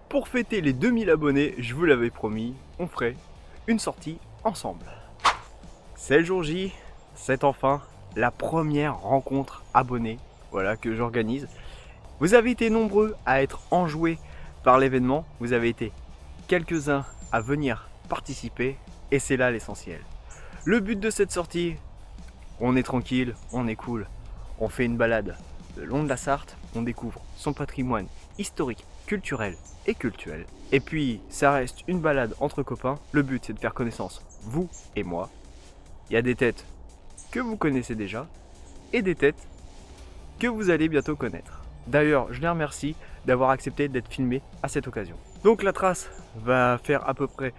Pour fêter les 2000 abonnés, je vous l'avais promis, on ferait une sortie ensemble. C'est le jour J, c'est enfin la première rencontre abonnée, voilà, que j'organise. Vous avez été nombreux à être enjoués par l'événement, vous avez été quelques-uns à venir participer et c'est là l'essentiel. Le but de cette sortie, on est tranquille, on est cool, on fait une balade le long de la Sarthe, on découvre son patrimoine historique, culturel et cultuel. Et puis ça reste une balade entre copains, le but c'est de faire connaissance, vous et moi. Il y a des têtes que vous connaissez déjà et des têtes que vous allez bientôt connaître. D'ailleurs, je les remercie d'avoir accepté d'être filmés à cette occasion. Donc la trace va faire à peu près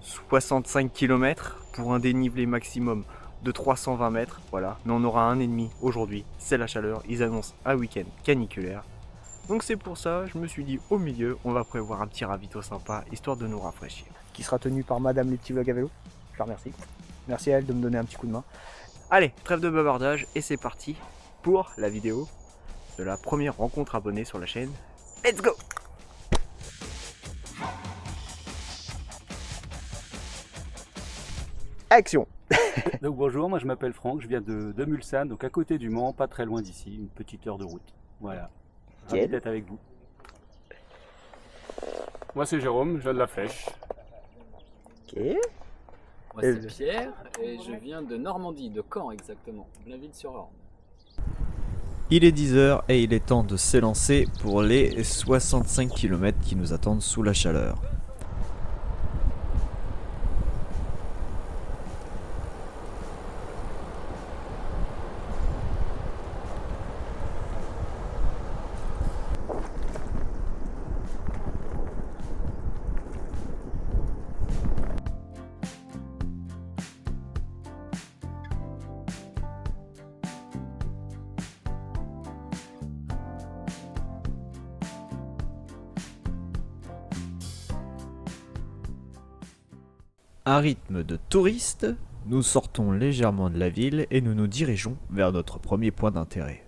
65 km pour un dénivelé maximum de 320 mètres. Voilà, mais on aura un ennemi aujourd'hui, c'est la chaleur. Ils annoncent un week-end caniculaire. Donc c'est pour ça, je me suis dit au milieu, on va prévoir un petit ravito sympa, histoire de nous rafraîchir. Qui sera tenu par Madame les petits vlogs à vélo. Je la remercie. Merci à elle de me donner un petit coup de main. Allez, trêve de bavardage et c'est parti pour la vidéo de la première rencontre abonnée sur la chaîne. Let's go! Action! Donc bonjour, moi je m'appelle Franck, je viens de Mulsanne, donc à côté du Mans, pas très loin d'ici, une petite heure de route. Voilà. Ravi d'être avec vous. Moi c'est Jérôme, je viens de la Flèche. Ok. Moi c'est Pierre et je viens de Normandie, de Caen exactement, Blainville-sur-Orne. Il est 10h et il est temps de s'élancer pour les 65 km qui nous attendent sous la chaleur. À rythme de touristes, nous sortons légèrement de la ville et nous nous dirigeons vers notre premier point d'intérêt.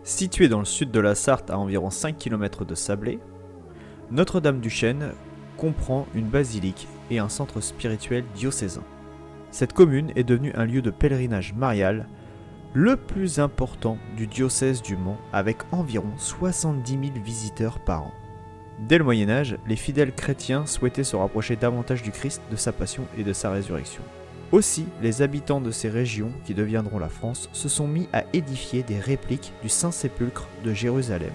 Situé dans le sud de la Sarthe à environ 5 km de Sablé, Notre-Dame-du-Chêne comprend une basilique et un centre spirituel diocésain. Cette commune est devenue un lieu de pèlerinage marial, le plus important du diocèse du Mans avec environ 70 000 visiteurs par an. Dès le Moyen-Âge, les fidèles chrétiens souhaitaient se rapprocher davantage du Christ, de sa passion et de sa résurrection. Aussi, les habitants de ces régions, qui deviendront la France, se sont mis à édifier des répliques du Saint-Sépulcre de Jérusalem.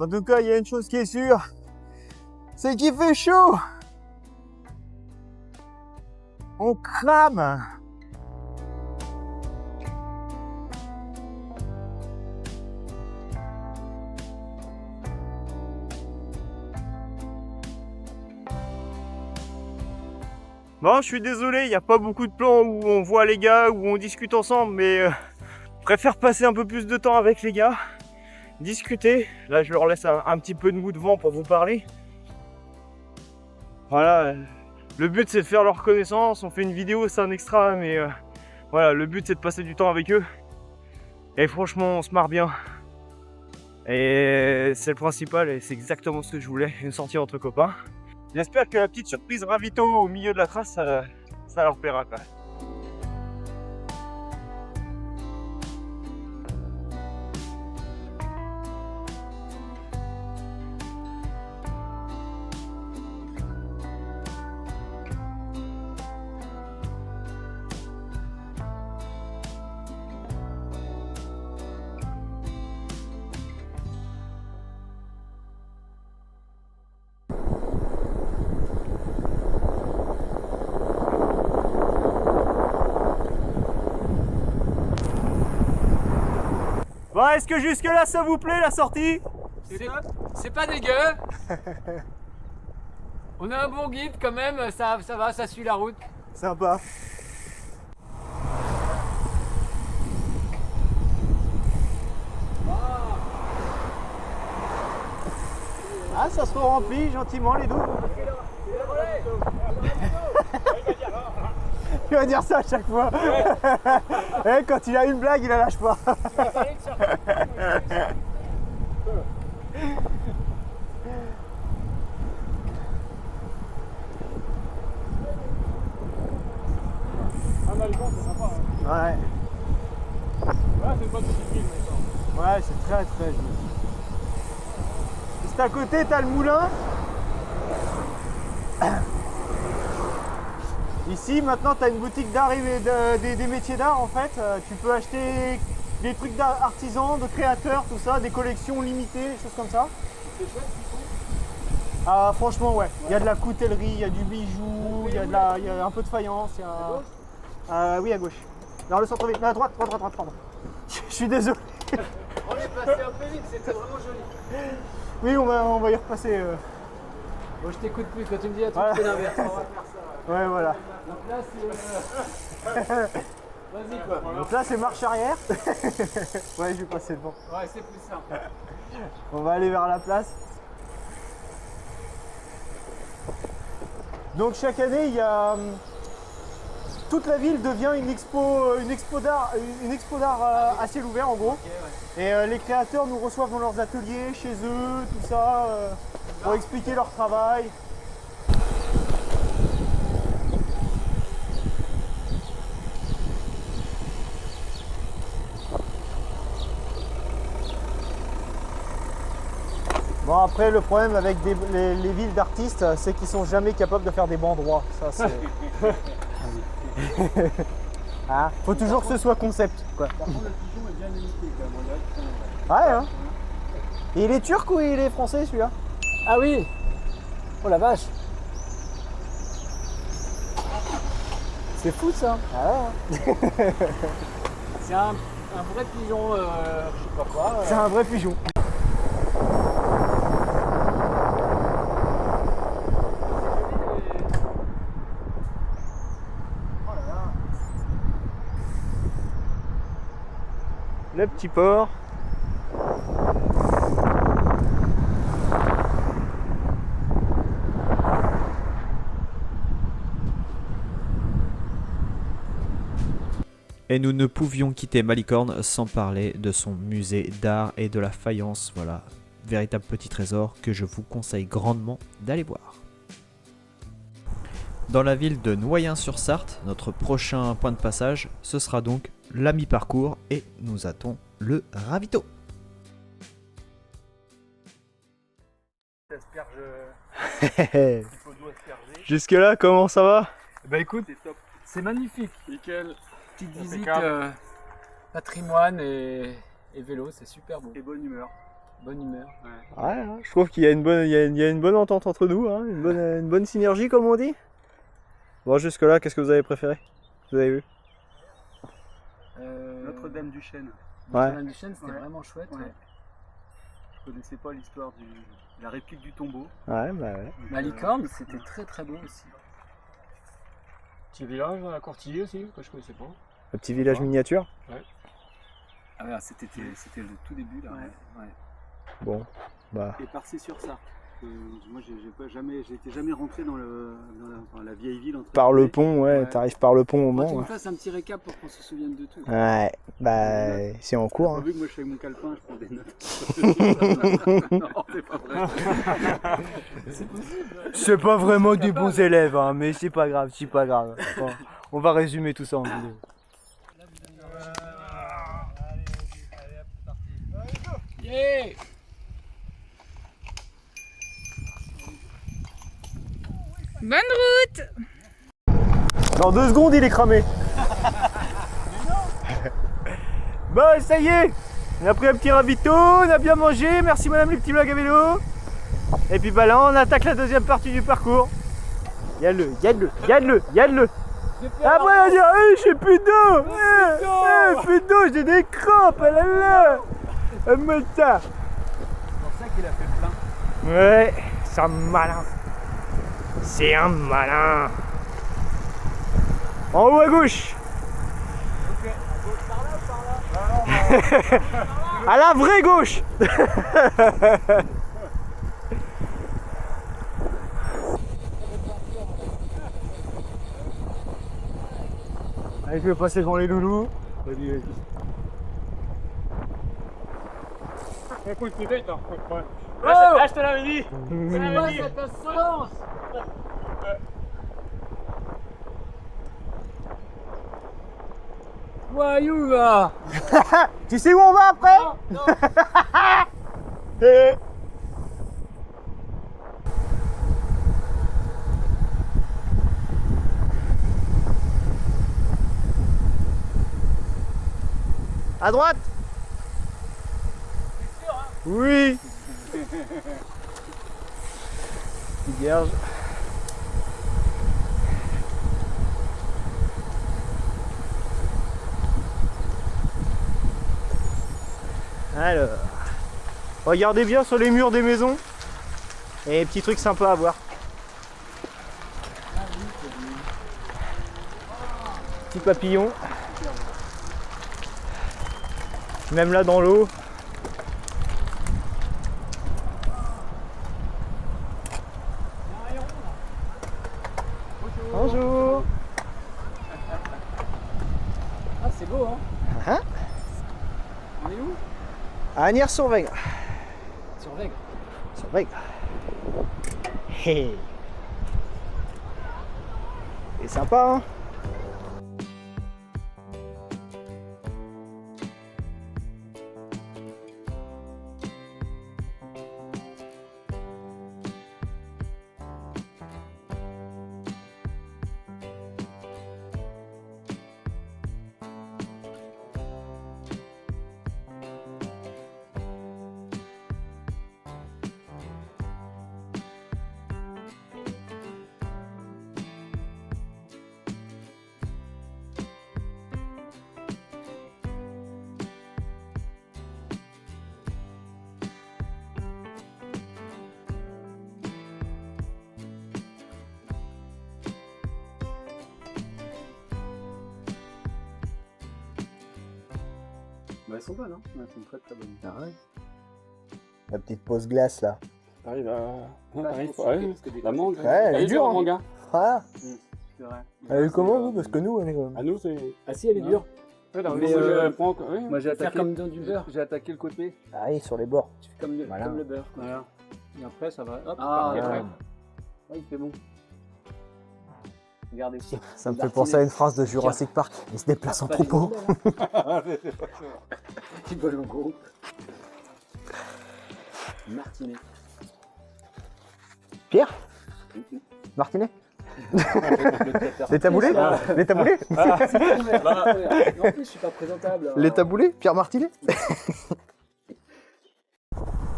En tout cas, il y a une chose qui est sûre, c'est qu'il fait chaud. On crame. Bon, je suis désolé, il n'y a pas beaucoup de plans où on voit les gars, où on discute ensemble, mais je préfère passer un peu plus de temps avec les gars, discuter. Là, je leur laisse un petit peu de mou de vent pour vous parler. Voilà, le but c'est de faire leur connaissance, on fait une vidéo, c'est un extra, mais voilà, le but c'est de passer du temps avec eux. Et franchement, on se marre bien. Et c'est le principal et c'est exactement ce que je voulais, une sortie entre copains. J'espère que la petite surprise ravito au milieu de la trace, ça leur plaira quoi. Bon, est-ce que jusque là ça vous plaît la sortie? C'est pas dégueu. On a un bon guide quand même, ça va, ça suit la route. Sympa. Ah, ça se remplit gentiment les dos. Il va dire ça à chaque fois. Et quand il a une blague, il la lâche pas. Ouais. C'est une bonne petite ville maintenant. Ouais, c'est très très joli. Juste à côté, t'as le moulin. Ici, maintenant, t'as une boutique d'art et des métiers d'art en fait. Tu peux acheter des trucs d'artisans, de créateurs, tout ça, des collections limitées, des choses comme ça. C'est chouette ce qu'ils font. Ah, franchement, ouais. Il y a de la coutellerie, il y a du bijou, il y a un peu de faïence. Oui, à gauche. Dans le centre-ville. Non, à droite, pardon. Je suis désolé. On est passé un peu vite, c'était vraiment joli. Oui, on va y repasser. Bon, je t'écoute plus quand tu me dis à tout Voilà. c'est l'inverse. On va faire ça. Ouais, voilà. Donc là, c'est. Vas-y quoi. Donc là, c'est marche arrière. Ouais, je vais passer devant. Ouais, c'est plus simple. On va aller vers la place. Donc chaque année, il y a toute la ville devient une expo d'art à ciel ouvert en gros. Et les créateurs nous reçoivent dans leurs ateliers, chez eux, tout ça, pour expliquer leur travail. Bon, après le problème avec les villes d'artistes, c'est qu'ils sont jamais capables de faire des bancs droits. Ça, c'est... Ah, faut toujours que ce soit concept, quoi. Par contre, le pigeon est bien limité quand même. On dirait qu'ils sont- Ouais, hein. Et il est turc ou il est français celui-là? Ah oui. Oh la vache. C'est fou ça. Ah ouais. C'est un vrai pigeon, je sais pas quoi. C'est un vrai pigeon. Le petit port. Et nous ne pouvions quitter Malicorne sans parler de son musée d'art et de la faïence. Voilà, véritable petit trésor que je vous conseille grandement d'aller voir. Dans la ville de Noyen-sur-Sarthe, notre prochain point de passage, ce sera donc la mi-parcours et nous attend le ravito. Jusque là, comment ça va? Bah écoute, c'est magnifique. Nickel. Petite visite Impeccable. patrimoine et vélo, c'est super beau. Et bonne humeur. Bonne humeur. Ouais, hein, je trouve qu'il y a une bonne entente entre nous, hein, une bonne synergie comme on dit. Bon, jusque là, qu'est-ce que vous avez préféré? Vous avez vu? Notre-Dame du Chêne. Ouais. Notre-Dame du Chêne, c'était Ouais. vraiment chouette. Ouais. Ouais. Je connaissais pas l'histoire de la réplique du tombeau. Ouais, bah ouais. Donc, Malicorne, c'était très très beau aussi. Petit village à Courtillé aussi, que je connaissais pas. Un petit village miniature. Ah ouais, c'était le tout début là. Ouais. Ouais. Bon, bah. Et Parcy-sur-Sarthe. Moi, j'étais jamais rentré dans la vieille ville. Par le pont, ouais, t'arrives par le pont au Faut que Mans. tu me Ouais. fasses un petit récap pour qu'on se souvienne de tout. Ouais, bah c'est en cours. Hein. Vu que moi je suis avec mon calepin, je prends des notes. Non, c'est pas vrai. C'est pas vraiment des bons élèves, hein, mais c'est pas grave, c'est pas grave. Bon, on va résumer tout ça en vidéo. Yeah. Bonne route! Dans 2 secondes, il est cramé. Bah, ça y est, on a pris un petit ravito, on a bien mangé. Merci madame les petits blagues à vélo. Et puis bah là, on attaque la deuxième partie du parcours. Y'a-le. Après, on va dire, j'ai plus d'eau. Plus d'eau, j'ai des crampes, là là. Ça. C'est pour ça qu'il a fait le plein. Ouais, c'est un malin. C'est un malin. En haut à gauche. Ok, à gauche par là ou par là? À la vraie gauche. Allez, je vais passer devant les loulous. Vas-y. Écoute, peut-être, hein. Ouais. Oh, Là, je te l'avais dit. C'est quoi cette insolence? Voyou va. tu sais où on va après? À droite? Oui. Petite vierge. Alors, regardez bien sur les murs des maisons. Et petit truc sympa à voir. Petit papillon. Même là dans l'eau. Bonjour. Ah, c'est beau, hein? Hein? On est où? À Agnières-sur-Vègre. Sur Vègre. Sur Vègre. Hey. C'est sympa, hein? Bah, elles sont bonnes, hein. Elles sont très très bonnes. Ah ouais. La petite pause glace là. T'arrives à. T'arrives, Ouais, la mangue. Ouais, elle est dure, hein. mangue. Hein. Voilà. C'est vrai. Elle est comment vous? Parce que nous, elle est. À nous, c'est. Ah si, elle est dure. Ouais, non, Mais, moi, je prends. Oui, moi, j'ai Faire attaqué. comme dans du beurre. J'ai attaqué le côté. Ah oui, sur les bords. Tu fais comme le, Voilà. comme le beurre. Quoi. Voilà. Et après, ça va. Hop, Ah, parfait, ouais. ouais. Ouais, il fait bon. Regardez ça. Ça me fait penser à une phrase de Jurassic Park. Il se déplace en troupeau. Petit ballon gros. Martinet. Pierre? Martinet? Les taboulés? Les taboulés? En plus, je suis pas présentable. Les taboulés? Pierre Martinet?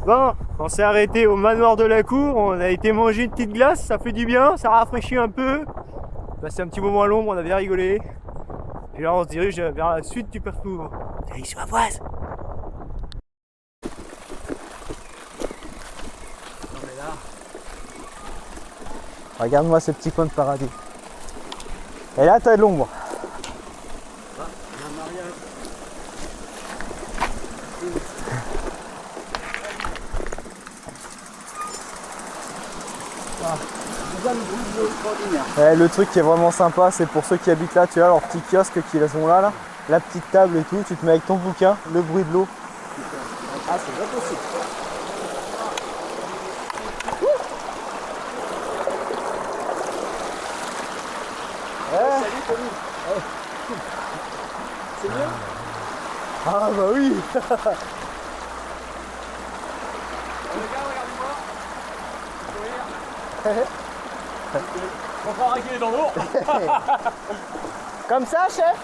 Bon, on s'est arrêté au manoir de la cour, on a été manger une petite glace, ça fait du bien, ça rafraîchit un peu. Passé un petit moment à l'ombre, on a bien rigolé. Et là on se dirige vers la suite du parcours. Salut, c'est ma voise. Regarde-moi ce petit coin de paradis. Et là, t'as de l'ombre. Le truc qui est vraiment sympa, c'est pour ceux qui habitent là, tu vois, leur petit kiosque qui sont là, la petite table et tout, tu te mets avec ton bouquin, le bruit de l'eau. Ah, c'est pas possible. Salut Tommy. C'est mieux? Ah bah oui. Les gars, regardez-moi. On va arrêter dans l'eau. Comme ça, chef?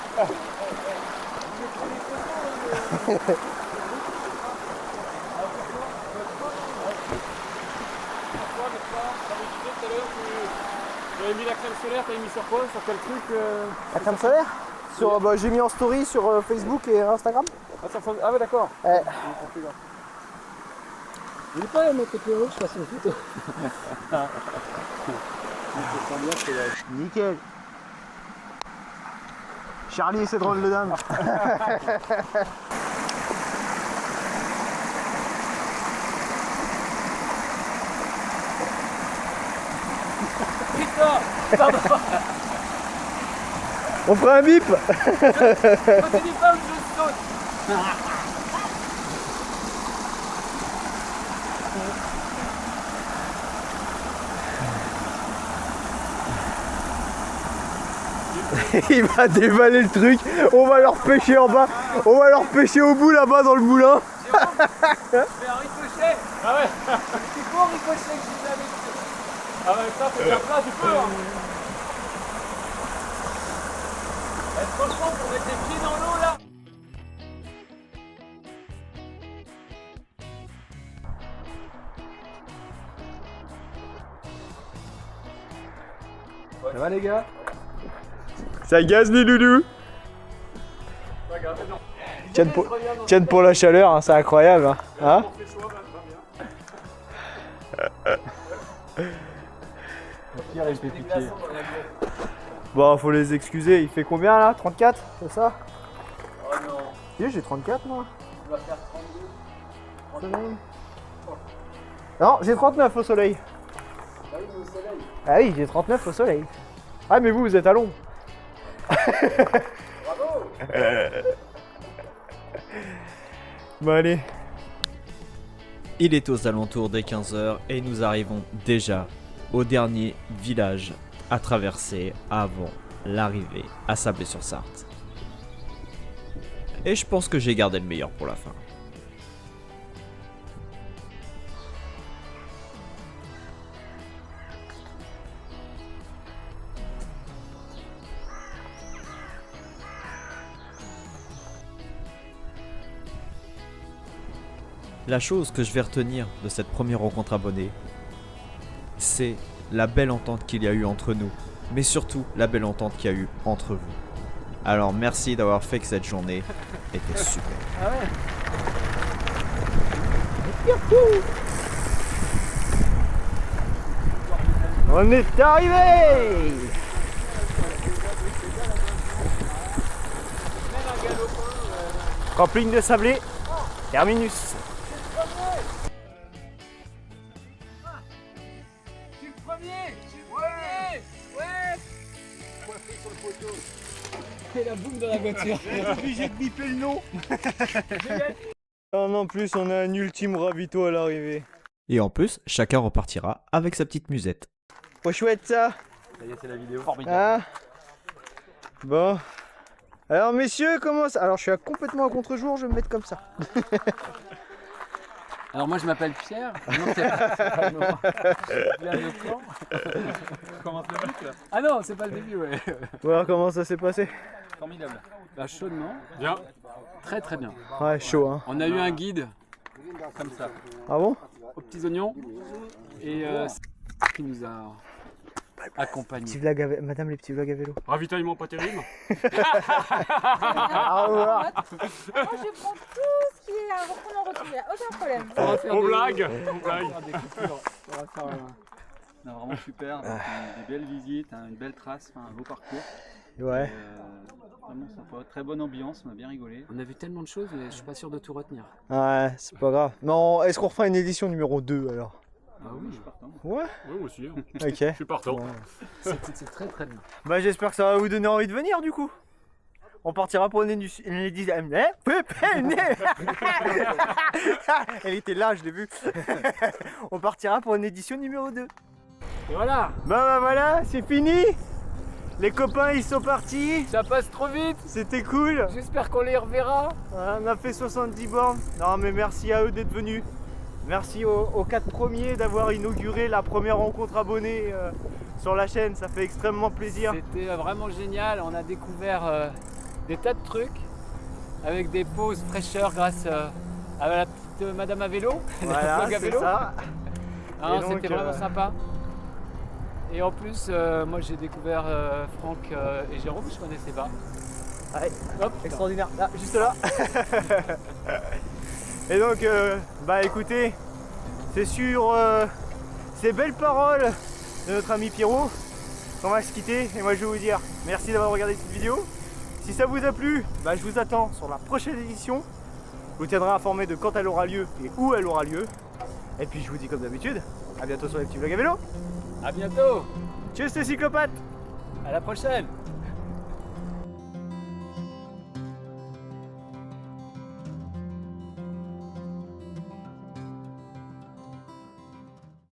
J'avais mis la crème solaire, t'avais mis sur quoi? Sur quel truc La crème solaire? Bah, j'ai mis en story sur Facebook et Instagram. Ah ouais, d'accord. Il est pas mon côté rouge, je fasse une photo. Nickel. Charlie, c'est drôle de dame. On fera un bip. Quand tu dis pas, je saute. Il va dévaler le truc. On va leur pêcher en bas. On va leur pêcher au bout là-bas dans le moulin. Fais un ricochet. Ah ouais. C'est quoi un ricochet que j'ai avec? Ah ouais, ça, faut faire ça, tu peux. Hein. Franchement, pour mettre les pieds dans l'eau là. Ça va les gars? Ça gaze les loulous. Tiens pour la chaleur, hein, c'est incroyable. Hein? Pierre, il fait pitié. Bon, faut les excuser. Il fait combien là? 34? C'est ça? Oh non. Si, j'ai 34 moi. Tu vas faire 32. Non, j'ai 39 au soleil. Ah oui, mais au soleil. Ah oui, j'ai 39 au soleil. Ah, mais vous êtes à l'ombre. Bravo. Bon, allez. Il est aux alentours des 15h et nous arrivons déjà au dernier village à traverser avant l'arrivée à Sablé-sur-Sarthe. Et je pense que j'ai gardé le meilleur pour la fin. La chose que je vais retenir de cette première rencontre abonnée, c'est la belle entente qu'il y a eu entre nous, mais surtout la belle entente qu'il y a eu entre vous. Alors merci d'avoir fait que cette journée était super. On est arrivé. Camping de Sablé, terminus. Je suis le premier. Ouais. Coiffé sur le poteau. Et la boum dans la voiture. Obligé de biper le nom. En plus, on a un ultime ravito à l'arrivée. Et en plus, chacun repartira avec sa petite musette. Pas chouette ça. Ça y est, c'est la vidéo. Ah. Bon. Alors messieurs, comment ça? Alors je suis complètement à contre-jour, je vais me mettre comme ça. Alors moi je m'appelle Pierre. Non, c'est pas non. Là, le plan. On commence le but là. Ah non, c'est pas le début, ouais. Voilà comment ça s'est passé. Formidable. Bah chaudement. Bien. Très très bien. Ouais, chaud hein. On a eu un guide Comme ça. Ah bon? aux petits oignons et qui nous a accompagnés. Petit vlog à Madame les petits vlogs à vélo. Ravitaillement pas terrible. Au revoir. Moi, je prends tout ce qui est à reprendre en retour, il n'y a aucun problème. On va faire On des- blague. on va faire des coupures. On va faire Non, vraiment super. Donc, des belles visites, hein, une belle trace, enfin, un beau parcours. Ouais. Vraiment sympa. Très bonne ambiance, on a bien rigolé. On a vu tellement de choses, mais je suis pas sûr de tout retenir. Ouais, c'est pas grave. Non, est-ce qu'on refera une édition numéro 2 alors? Ah oui, je suis partant. Ouais. Oui, moi aussi. Ok. Je suis partant. Bon. C'est très très bien. Bah j'espère que ça va vous donner envie de venir du coup. On partira pour une édition. Elle était là, je l'ai vu. On partira pour une édition numéro 2. Et voilà, Bah voilà, c'est fini. Les copains ils sont partis. ça passe trop vite. C'était cool. J'espère qu'on les reverra. On a fait 70 bornes. Non mais merci à eux d'être venus. Merci aux 4 premiers d'avoir inauguré la première rencontre abonnée sur la chaîne. Ça fait extrêmement plaisir. C'était vraiment génial. On a découvert des tas de trucs avec des pauses fraîcheur grâce à la petite madame à vélo. Voilà, Vlog à c'est vélo. ça. Hein, Et donc, c'était vraiment sympa. Et en plus, moi j'ai découvert Franck et Jérôme, je connaissais pas. Ouais, Hop, extraordinaire. Là, juste là. Et donc, bah écoutez, c'est sur ces belles paroles de notre ami Pierrot qu'on va se quitter. Et moi je vais vous dire merci d'avoir regardé cette vidéo. Si ça vous a plu, bah, je vous attends sur la prochaine édition. Je vous tiendrai informé de quand elle aura lieu et où elle aura lieu. Et puis je vous dis comme d'habitude, à bientôt sur les petits vlogs à vélo. à bientôt. Tchuss les cyclopathes. À la prochaine.